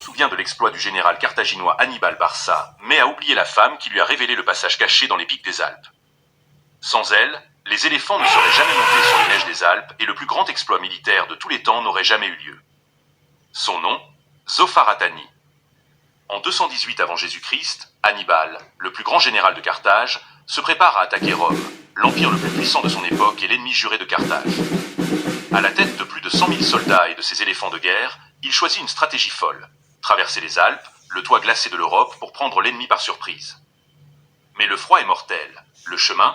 souvient de l'exploit du général carthaginois Hannibal Barca, mais a oublié la femme qui lui a révélé le passage caché dans les pics des Alpes. Sans elle, les éléphants ne seraient jamais montés sur les neiges des Alpes et le plus grand exploit militaire de tous les temps n'aurait jamais eu lieu. Son nom, Zopharatani. En 218 avant Jésus-Christ, Hannibal, le plus grand général de Carthage, se prépare à attaquer Rome, l'empire le plus puissant de son époque et l'ennemi juré de Carthage. À la tête de plus de 100 000 soldats et de ses éléphants de guerre, il choisit une stratégie folle, traverser les Alpes, le toit glacé de l'Europe pour prendre l'ennemi par surprise. Mais le froid est mortel, le chemin,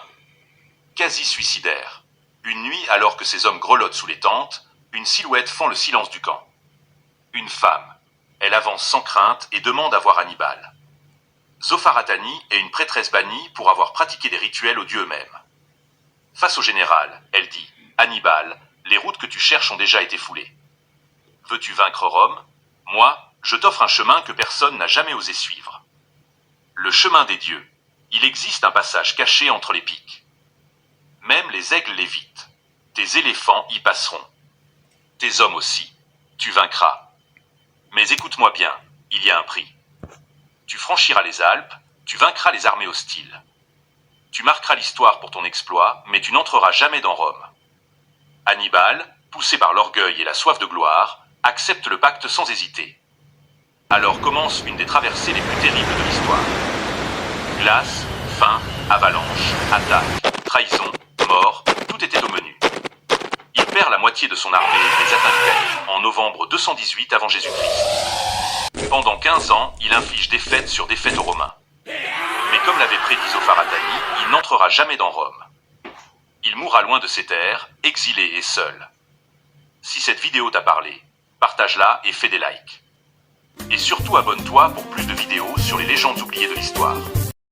quasi suicidaire. Une nuit, alors que ces hommes grelottent sous les tentes, une silhouette fend le silence du camp. Une femme. Elle avance sans crainte et demande à voir Hannibal. Zopharatani est une prêtresse bannie pour avoir pratiqué des rituels aux dieux eux-mêmes. Face au général, elle dit « Hannibal, les routes que tu cherches ont déjà été foulées. Veux-tu vaincre Rome? Moi, je t'offre un chemin que personne n'a jamais osé suivre. Le chemin des dieux. Il existe un passage caché entre les pics. Même les aigles l'évitent. Tes éléphants y passeront. Tes hommes aussi. Tu vaincras. Mais écoute-moi bien, il y a un prix. Tu franchiras les Alpes, tu vaincras les armées hostiles. Tu marqueras l'histoire pour ton exploit, mais tu n'entreras jamais dans Rome. Hannibal, poussé par l'orgueil et la soif de gloire, accepte le pacte sans hésiter. Alors commence une des traversées les plus terribles de l'histoire. Glace, faim, avalanche, attaque, trahison, mort, tout était au menu. Il perd la moitié de son armée et les atteint l'Italie en novembre 218 avant Jésus-Christ. Pendant 15 ans, il inflige défaite sur défaite aux Romains. Mais comme l'avait prédit Zopharatani, il n'entrera jamais dans Rome. Il mourra loin de ses terres, exilé et seul. Si cette vidéo t'a parlé, partage-la et fais des likes. Et surtout abonne-toi pour plus de vidéos sur les légendes oubliées de l'histoire.